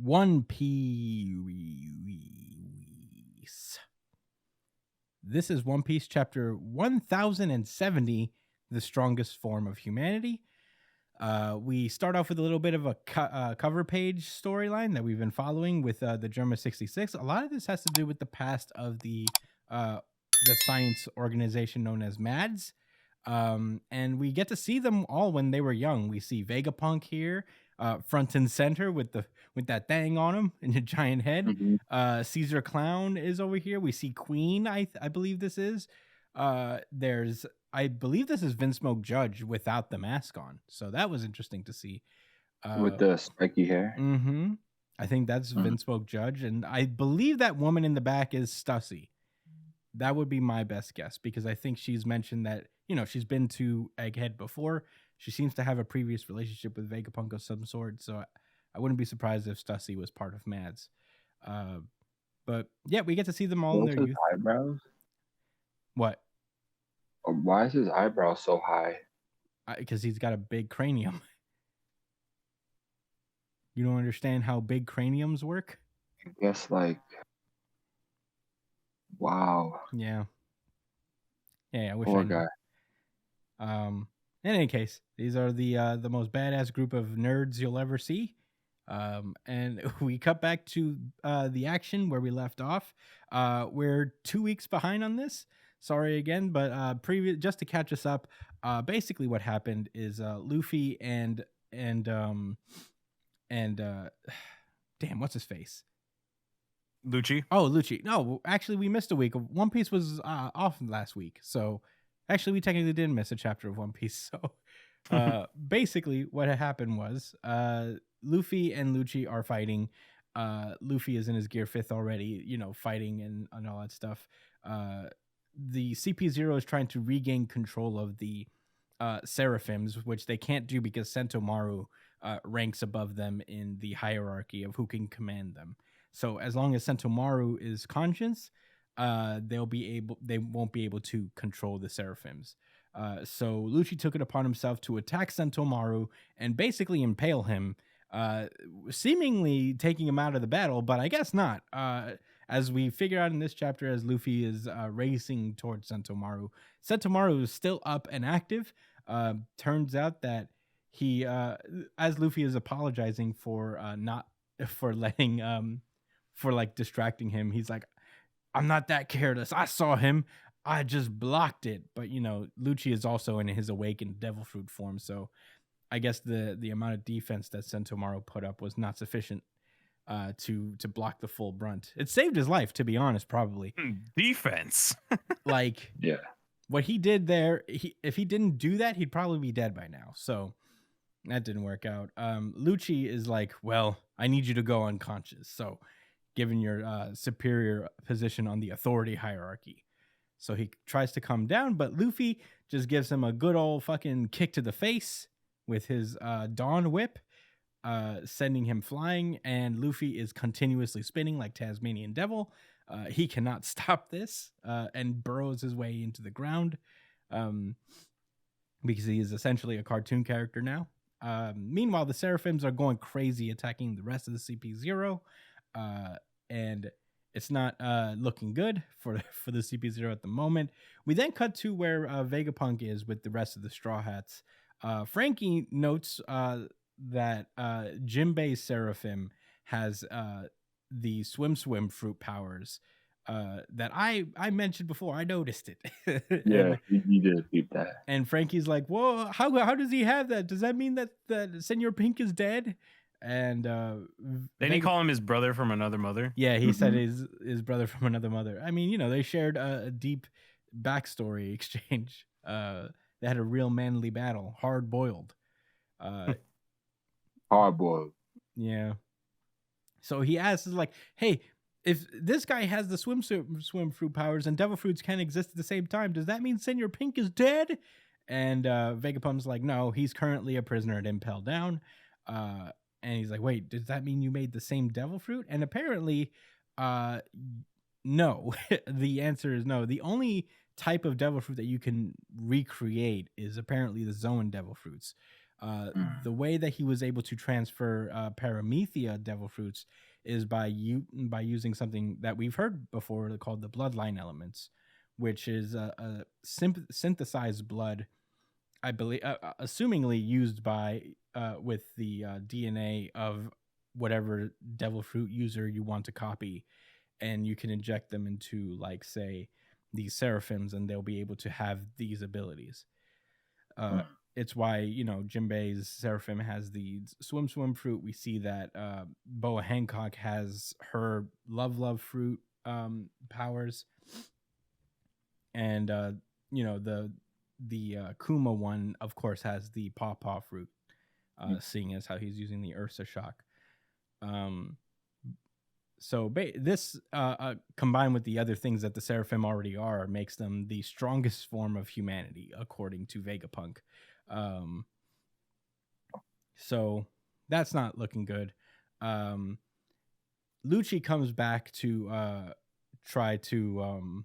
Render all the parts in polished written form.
One Piece. This is One Piece chapter 1070, The Strongest Form of Humanity. We start off with a little bit of a cover page storyline that we've been following with the Germa 66. A lot of this has to do with the past of the science organization known as MADS. And we get to see them all when they were young. We see Vegapunk here, front and center with that thing on him and a giant head. Mm-hmm. Caesar Clown is over here. We see Queen. I believe this is. I believe this is Vince Smoke Judge without the mask on. So that was interesting to see. With the spiky hair. Mm-hmm. I think that's Vince Smoke Judge, and I believe that woman in the back is Stussy. That would be my best guess, because I think she's mentioned that, she's been to Egghead before. She seems to have a previous relationship with Vegapunk of some sort, so I wouldn't be surprised if Stussy was part of Mads. But yeah, we get to see them all in their youth. Eyebrows? What? Why is his eyebrow so high? Because he's got a big cranium. You don't understand how big craniums work? I guess, wow. Yeah. Yeah, I wish Poor I knew. guy. In any case, these are the most badass group of nerds you'll ever see. And we cut back to the action where we left off. We're 2 weeks behind on this. Sorry again, but just to catch us up, basically what happened is Luffy and damn, what's his face? Lucci. Oh, Lucci. No, actually, we missed a week. One Piece was off last week, so actually, we technically didn't miss a chapter of One Piece. So, basically, what had happened was Luffy and Lucci are fighting. Luffy is in his Gear 5th already, fighting and all that stuff. The CP0 is trying to regain control of the Seraphims, which they can't do because Sentomaru ranks above them in the hierarchy of who can command them. So as long as Sentomaru is conscious, they won't be able to control the Seraphims. So Lucci took it upon himself to attack Sentomaru and basically impale him, seemingly taking him out of the battle, but I guess not. As we figure out in this chapter, as Luffy is racing towards Sentomaru is still up and active. Turns out that he, as Luffy is apologizing for distracting him, he's like, I'm not that careless. I saw him. I just blocked it. But, Lucci is also in his awakened devil fruit form. So I guess the amount of defense that Sentomaru put up was not sufficient to block the full brunt. It saved his life, to be honest, probably. Defense. Yeah. What he did there, if he didn't do that, he'd probably be dead by now. So that didn't work out. Lucci is like, well, I need you to go unconscious. So given your superior position on the authority hierarchy. So he tries to come down, but Luffy just gives him a good old fucking kick to the face with his Dawn Whip, sending him flying, and Luffy is continuously spinning like Tasmanian Devil. He cannot stop this and burrows his way into the ground because he is essentially a cartoon character now. Meanwhile, the Seraphims are going crazy, attacking the rest of the CP0. And it's not looking good for the CP0 at the moment. We then cut to where Vegapunk is with the rest of the Straw Hats. Frankie notes that Jinbei's Seraphim has the swim fruit powers that I mentioned before. I noticed it. Yeah, you did keep that. And Frankie's like, whoa, how does he have that? Does that mean that Senor Pink is dead? And didn't he call him his brother from another mother? Yeah, he said his brother from another mother. I mean, they shared a deep backstory exchange. They had a real manly battle, hard boiled. Hard boiled. Yeah. So he asks, like, hey, if this guy has the swim fruit powers and devil fruits can exist at the same time, does that mean Senor Pink is dead? And Vegapunk's like, no, he's currently a prisoner at Impel Down. And he's like, wait, does that mean you made the same devil fruit? And apparently, no. The answer is no. The only type of devil fruit that you can recreate is apparently the Zoan devil fruits. The way that he was able to transfer Paramethea devil fruits is by using something that we've heard before called the bloodline elements, which is a synthesized blood, I believe, assumingly used by with the DNA of whatever devil fruit user you want to copy, and you can inject them into, like, say, these seraphims, and they'll be able to have these abilities. It's why, Jinbei's Seraphim has the swim fruit. We see that Boa Hancock has her love fruit powers, and the Kuma one, of course, has the paw fruit, seeing as how he's using the Ursa shock. So this combined with the other things that the Seraphim already are makes them the strongest form of humanity, according to Vegapunk. So that's not looking good. Lucci comes back to try to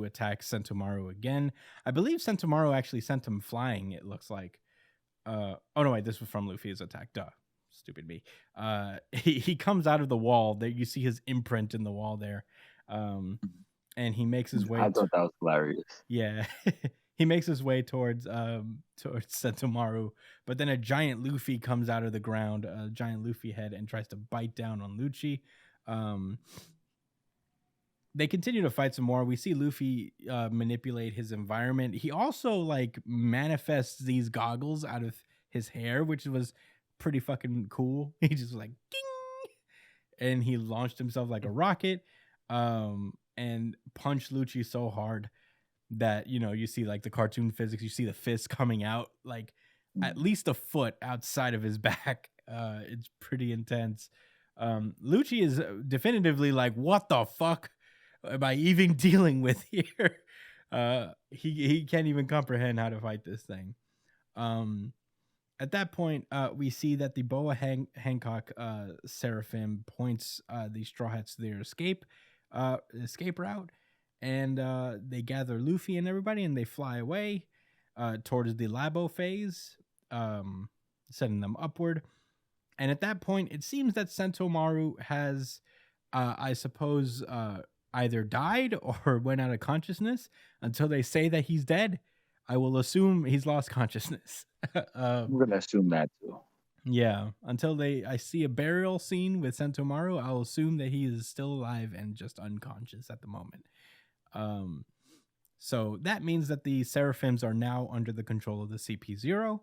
attack Sentomaru again. I believe Sentomaru actually sent him flying, it looks like. Oh no, wait, this was from Luffy's attack. Duh. Stupid me. He comes out of the wall. There you see his imprint in the wall there. And he makes his way. I thought that was hilarious. Yeah. He makes his way towards Sentomaru, but then a giant Luffy comes out of the ground, a giant Luffy head, and tries to bite down on Lucci. They continue to fight some more. We see Luffy manipulate his environment. He also manifests these goggles out of his hair, which was pretty fucking cool. He just ding, and he launched himself like a rocket, and punched Lucci so hard that you see the cartoon physics. You see the fist coming out at least a foot outside of his back. It's pretty intense. Lucci is definitively what the fuck am I even dealing with here? He can't even comprehend how to fight this thing. At that point, we see that the Boa Hancock Seraphim points the Straw Hats to their escape route, and they gather Luffy and everybody, and they fly away towards the Labo phase, sending them upward. And at that point, it seems that Sentomaru has, I suppose, either died or went out of consciousness. Until they say that he's dead, I will assume he's lost consciousness. I'm gonna assume that too. Yeah, until I see a burial scene with Sentomaru, I'll assume that he is still alive and just unconscious at the moment. So that means that the Seraphims are now under the control of the CP0.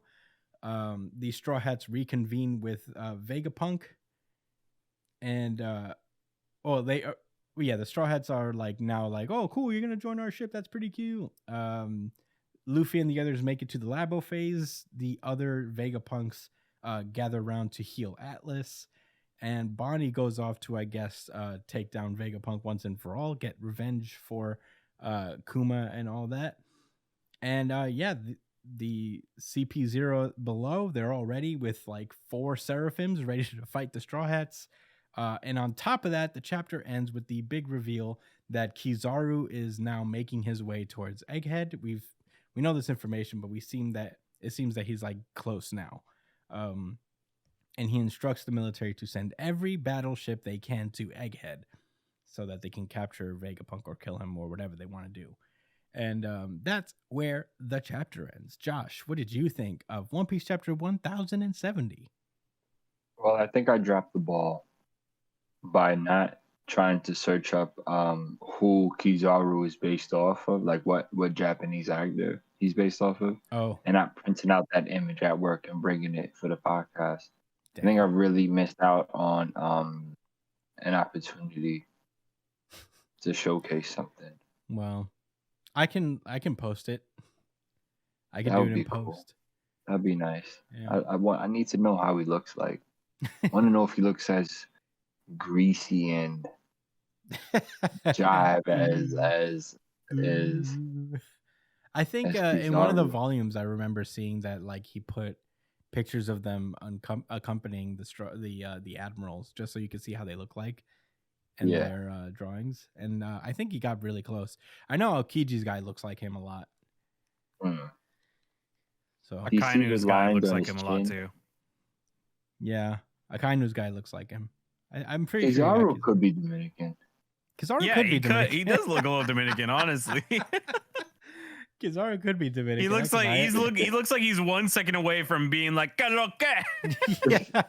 The Straw Hats reconvene with Vegapunk, and the Straw Hats are now oh cool, you're gonna join our ship, that's pretty cute. Luffy and the others make it to the Labo phase. The other Vegapunks gather around to heal Atlas, and Bonnie goes off to, I guess, take down Vegapunk once and for all, get revenge for Kuma and all that. And the CP0 below, they're all ready with 4 Seraphims ready to fight the Straw Hats. And on top of that, the chapter ends with the big reveal that Kizaru is now making his way towards Egghead. We know this information, but it seems that he's close now. And he instructs the military to send every battleship they can to Egghead so that they can capture Vegapunk or kill him or whatever they want to do. And that's where the chapter ends. Josh, what did you think of One Piece chapter 1070? Well, I think I dropped the ball by not trying to search up who Kizaru is based off of, what Japanese actor he's based off of. Oh. And not printing out that image at work and bringing it for the podcast. Damn. I think I really missed out on an opportunity to showcase something. Well, I can post it. I can That do would it in be cool. post. That'd be nice. Yeah. I need to know how he looks like. I want to know if he looks as greasy and jive as is. I think in one of the volumes I remember seeing that he put pictures of them accompanying the admirals, just so you could see how they look like in their drawings. And I think he got really close. I know Aokiji's guy looks like him a lot. So You see Akainu's the guy lines looks on like his him a lot chin? too. yeah, Akainu's guy looks like him. I'm pretty sure. Kizaru could be Dominican. Kizaru Yeah, could be he Dominican. He does look a little Dominican, honestly. Kizaru could be Dominican. He looks like he looks like he's 1 second away from being like "Caloque." yeah.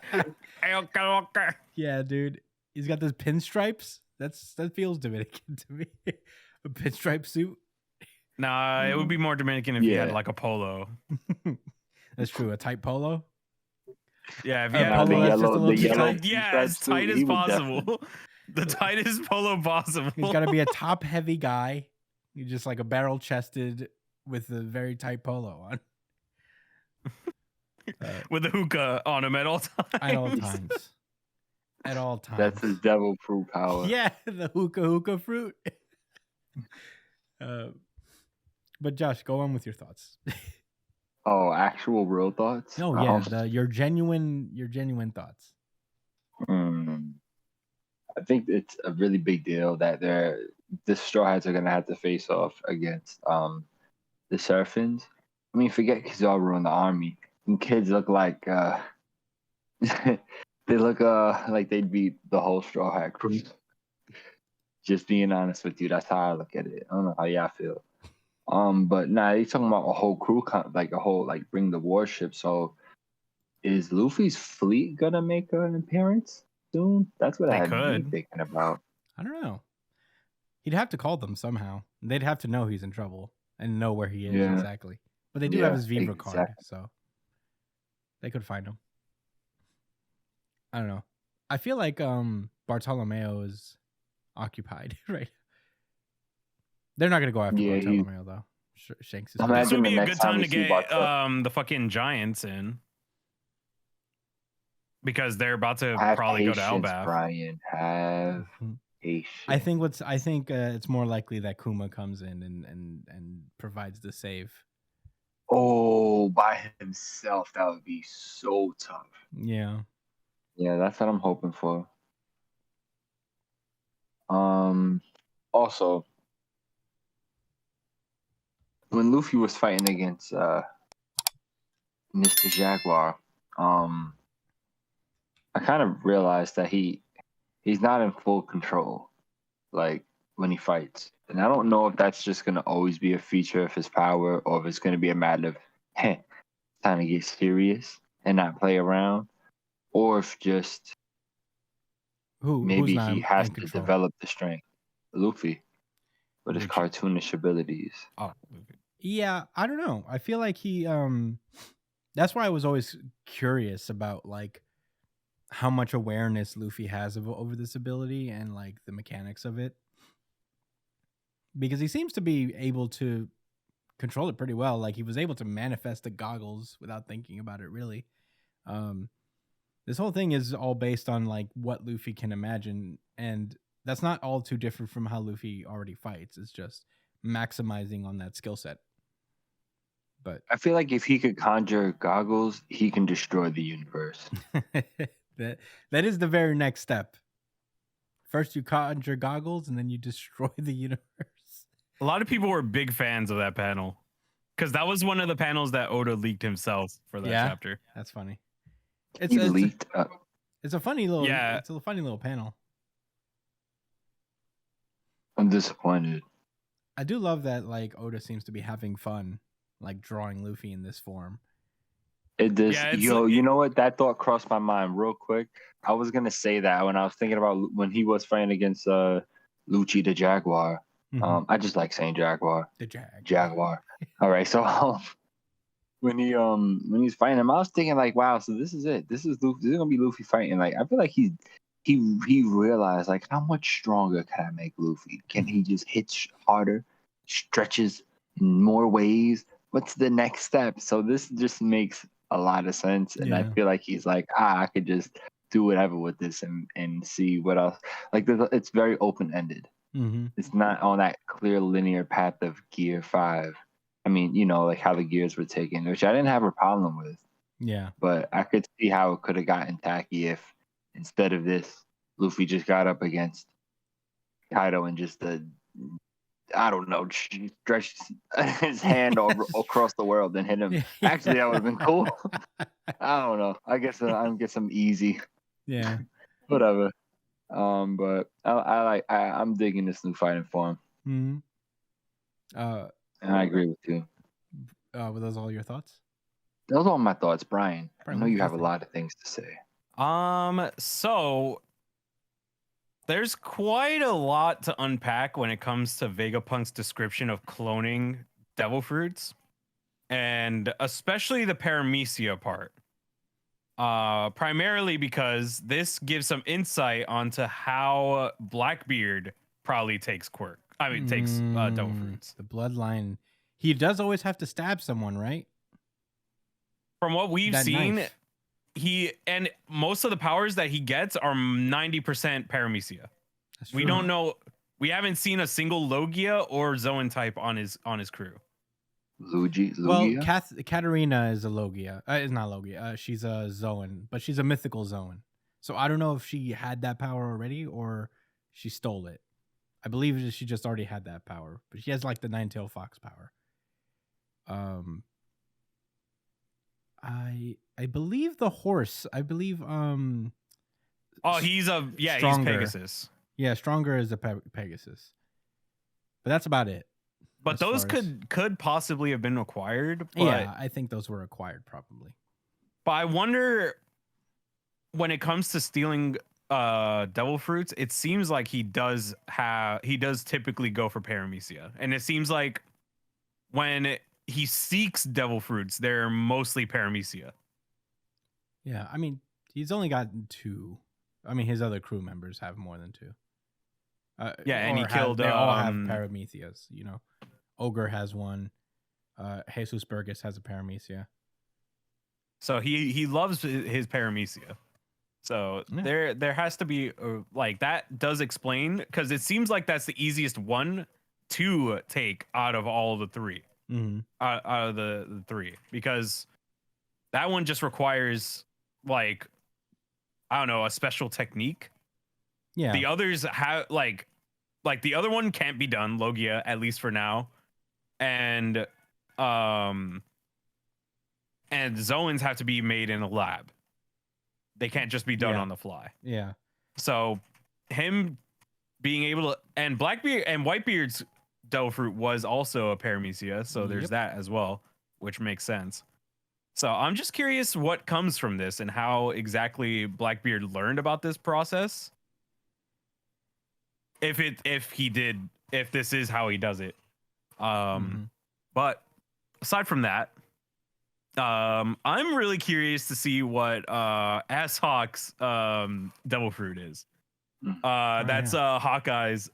Yeah, dude. He's got those pinstripes. That feels Dominican to me. A pinstripe suit. Nah, it would be more Dominican if he had Yeah. like a polo. That's true. A tight polo. Yeah, if he A had polo a that's just a little too tight. Yeah, as tight as possible. The tightest polo possible. He's got to be a top-heavy guy. He's just like a barrel-chested with a very tight polo on. With the hookah on him at all times. At all times. At all times. That's his devil fruit power. Yeah, the hookah fruit. But Josh, go on with your thoughts. Oh, actual real thoughts? No, yeah, your genuine thoughts. I think it's a really big deal that the Straw Hats are gonna have to face off against the Seraphims. I mean, forget Kizaru in the army. And kids look like they look like they'd beat the whole Straw Hat crew. Just being honest with you, that's how I look at it. I don't know how y'all feel. But nah, they talking about a whole crew, bring the warship. So, is Luffy's fleet gonna make an appearance soon? That's what I had been thinking about. I don't know. He'd have to call them somehow. They'd have to know he's in trouble and know where he is exactly. But they do have his Vibra card, so they could find him. I don't know. I feel like Bartolomeo is occupied, right? They're not gonna go after Bartolomeo though. Shanks is. This would be a good time to get the fucking Giants in, because they're about to probably go to Elbaf. Brian, have patience. I think it's more likely that Kuma comes in and provides the save. Oh, by himself, that would be so tough. Yeah. Yeah, that's what I'm hoping for. Also, when Luffy was fighting against Mr. Jaguar, I kind of realized that he's not in full control, like when he fights. And I don't know if that's just gonna always be a feature of his power, or if it's gonna be a matter of time to get serious and not play around, or if just maybe he has to develop the strength. Luffy, with his cartoonish abilities. Oh, yeah, I don't know. I feel like he that's why I was always curious about like how much awareness Luffy has over this ability and like the mechanics of it, because he seems to be able to control it pretty well. Like he was able to manifest the goggles without thinking about it really. This whole thing is all based on like what Luffy can imagine, and that's not all too different from how Luffy already fights. It's just maximizing on that skill set. But I feel like if he could conjure goggles, he can destroy the universe. that is the very next step. First you conjure goggles and then you destroy the universe. A lot of people were big fans of that panel, because that was one of the panels that Oda leaked himself for that chapter. That's funny. It's a funny little it's a funny little panel. I'm disappointed. I do love that like Oda seems to be having fun like drawing Luffy in this form. It does. You know what? That thought crossed my mind real quick. I was gonna say that when I was thinking about when he was fighting against Lucci the Jaguar. Mm-hmm. I just like saying Jaguar. The Jaguar. All right. So when he's fighting him, I was thinking like, wow. So this is it. This is gonna be Luffy fighting. Like I feel like he realized like how much stronger can I make Luffy? Can he just hit harder, stretches in more ways? What's the next step? So this just makes a lot of sense, and I feel like he's like, I could just do whatever with this and see what else. Like it's very open ended. Mm-hmm. It's not on that clear linear path of Gear 5. I mean, like how the gears were taken, which I didn't have a problem with. Yeah, but I could see how it could have gotten tacky if instead of this, Luffy just got up against Kaido and just I don't know, stretch his hand over across the world and hit him. Actually, that would have been cool. I don't know. I guess I'm easy. Yeah. Whatever. But I'm digging this new fighting form. Mm-hmm. And I agree with you. Were those all your thoughts? Those are all my thoughts, Brian. Brian, I know what you do have you a think? lot of things to say. So there's quite a lot to unpack when it comes to Vegapunk's description of cloning devil fruits, and especially the paramecia part. Primarily because this gives some insight onto how Blackbeard probably takes devil fruits. The bloodline. He does always have to stab someone, right? From what we've That seen, knife. and most of the powers that he gets are 90% paramecia. That's We true. don't know. We haven't seen a single Logia or Zoan type on his crew. Lugia? Well, Katarina is a Logia. Is not Logia. She's a Zoan, but she's a mythical Zoan. So I don't know if she had that power already or she stole it. I believe that she just already had that power, but she has like the Nine-Tailed Fox power. I believe the horse. I believe Oh, he's Stronger. Pegasus. Yeah, Stronger is a Pegasus. But that's about it. But as those far as- could possibly have been acquired. But, yeah, I think those were acquired probably. but I wonder when it comes to stealing devil fruits, it seems like he does typically go for paramecia. And it seems like when he seeks devil fruits, they're mostly paramecia. Yeah, I mean, he's only gotten 2. I mean, his other crew members have more than 2. Yeah, and he killed. They all have paramecias. You know, Ogre has one. Jesus Burgess has a paramecia. So he loves his paramecia. So Yeah. there has to be like that does explain, because it seems like that's the easiest one to take out of all of the 3. Mm-hmm. Out of the 3, because that one just requires like, I don't know, a special technique. Yeah. The others have like the other one can't be done, Logia, at least for now. And Zoans have to be made in a lab. They can't just be done on the fly. Yeah. So him being able to, and Blackbeard and Whitebeard's devil fruit was also a paramecia, so there's that as well, which makes sense. So I'm just curious what comes from this and how exactly Blackbeard learned about this process. If this is how he does it. But aside from that, I'm really curious to see what Asshawk's devil fruit is. That's Hawkeye's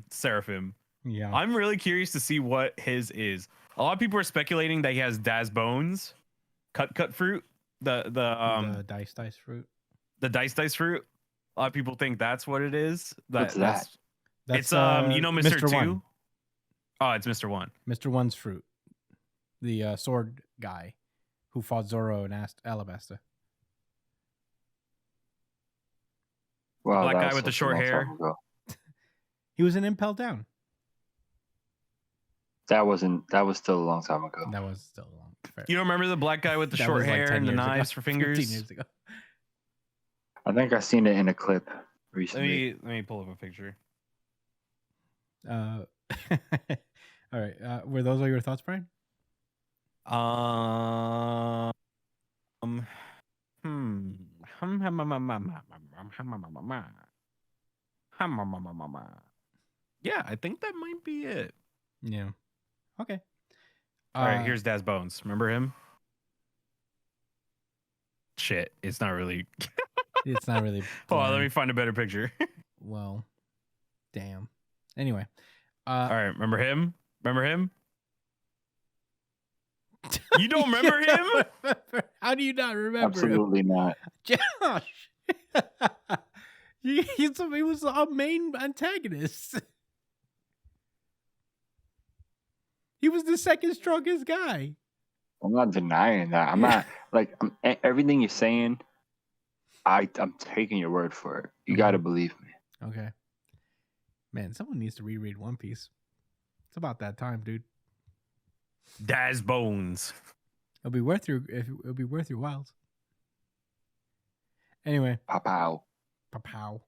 Seraphim. Yeah. I'm really curious to see what his is. A lot of people are speculating that he has Daz Bones, cut fruit, the dice fruit. The dice fruit. A lot of people think that's what it is. What's that? That's you know Mr. 2? One. Oh, it's Mr. 1. Mr. One's fruit. The sword guy who fought Zoro and Alabasta. Wow, Black guy with the short hair. He was in Impel Down. That was still a long time ago. That was still a long. Fair. You don't remember the black guy with the short hair and the knives for fingers? 15 years ago. I think I seen it in a clip recently. Let me pull up a picture. All right. Were those all your thoughts, Brian? Yeah, I think that might be it. Yeah. Okay. All right, here's Daz Bones. Remember him? Shit, it's not really. It's not really. Hold on, let me find a better picture. Well, damn. Anyway. All right, remember him? Remember him? You don't remember him? How do you not remember Absolutely him? not. Josh. he was our main antagonist. He was the second strongest guy. I'm not denying that. I'm not like everything you're saying. I'm taking your word for it. You got to believe me. Okay. Man, someone needs to reread One Piece. It's about that time, dude. Daz Bones. It'll be worth your whiles. Anyway, Pow. pow.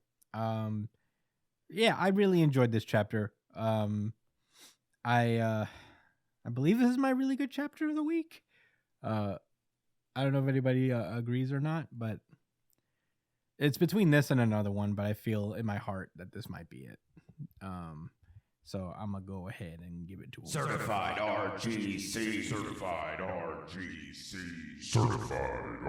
Yeah, I really enjoyed this chapter. I believe this is my really good chapter of the week. I don't know if anybody agrees or not, but it's between this and another one, but I feel in my heart that this might be it. So I'm gonna go ahead and give it to him. Certified RGC. Certified RGC. Certified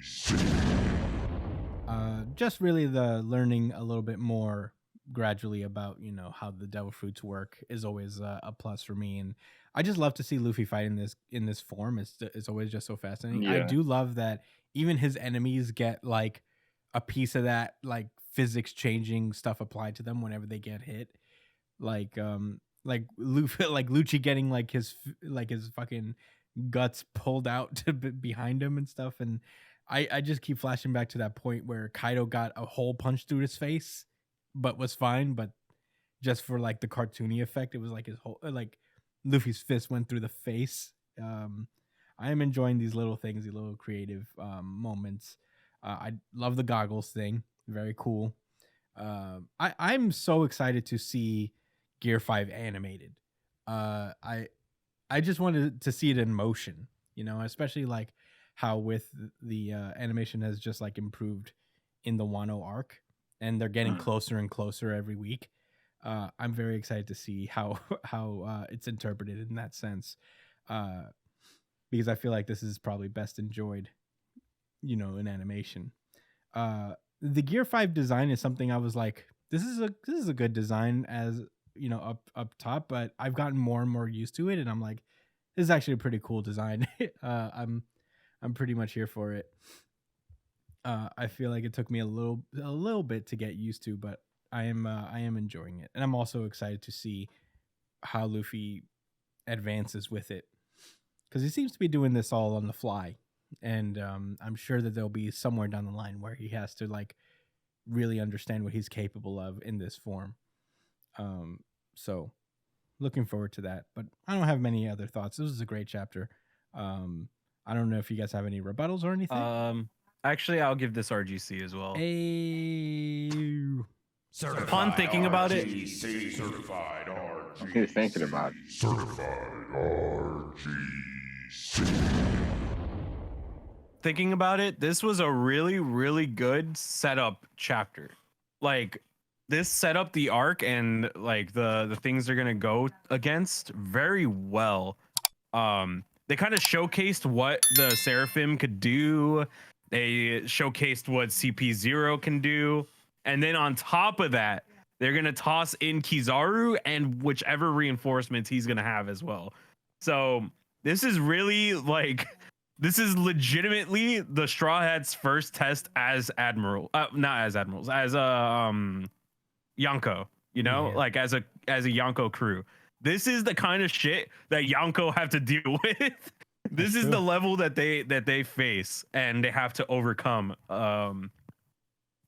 RGC. Just really the learning a little bit more gradually about, you know, how the devil fruits work is always a plus for me, and I just love to see Luffy fight in this form. It's always just so fascinating. Yeah. I do love that even his enemies get like a piece of that like physics changing stuff applied to them whenever they get hit, like Luffy, like Lucci getting like his fucking guts pulled out to behind him and stuff. And I just keep flashing back to that point where Kaido got a hole punched through his face but was fine, but just for like the cartoony effect, it was like his whole like Luffy's fist went through the face. I am enjoying these little things, these little creative moments. I love the goggles thing, very cool. I'm so excited to see Gear 5 animated. I just wanted to see it in motion, you know, especially like how with the animation has just like improved in the Wano arc, and they're getting closer and closer every week. I'm very excited to see how it's interpreted in that sense, because I feel like this is probably best enjoyed, you know, in animation. The Gear 5 design is something I was like, this is a good design, as you know, up top, but I've gotten more and more used to it, and I'm like, this is actually a pretty cool design. I'm pretty much here for it. I feel like it took me a little bit to get used to, but I am enjoying it, and I'm also excited to see how Luffy advances with it, because he seems to be doing this all on the fly, and I'm sure that there'll be somewhere down the line where he has to like really understand what he's capable of in this form. So looking forward to that, but I don't have many other thoughts. This was a great chapter. I don't know if you guys have any rebuttals or anything. Actually, I'll give this RGC as well. Upon thinking about it, RGC. Certified RGC. Okay, thinking about it. Certified RGC. Thinking about it, this was a really, really good setup chapter. Like, this set up the arc and like the things they're gonna go against very well. They kind of showcased what the Seraphim could do. They showcased what CP0 can do, and then on top of that, they're gonna toss in Kizaru and whichever reinforcements he's gonna have as well. So this is really like, this is legitimately the Straw Hats' first test as admiral, not as admirals, as Yonko, you know, Yeah. like as a Yonko crew. This is the kind of shit that Yonko have to deal with. This is true. the level that they face and they have to overcome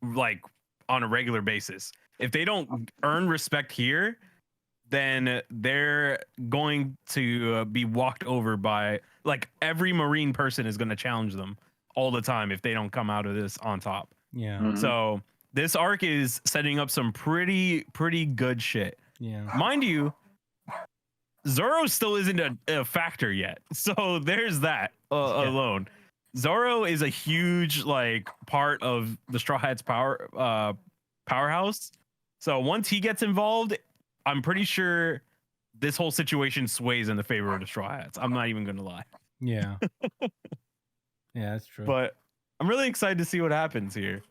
like on a regular basis. If they don't earn respect here, then they're going to be walked over by, like, every Marine person is going to challenge them all the time if they don't come out of this on top. Yeah. Mhm. So this arc is setting up some pretty good shit. Yeah. Mind you, Zoro still isn't a factor yet. So there's that alone. Zoro is a huge like part of the Straw Hats powerhouse. So once he gets involved, I'm pretty sure this whole situation sways in the favor of the Straw Hats. I'm not even gonna lie. Yeah. Yeah, that's true. But I'm really excited to see what happens here.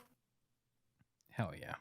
Hell yeah.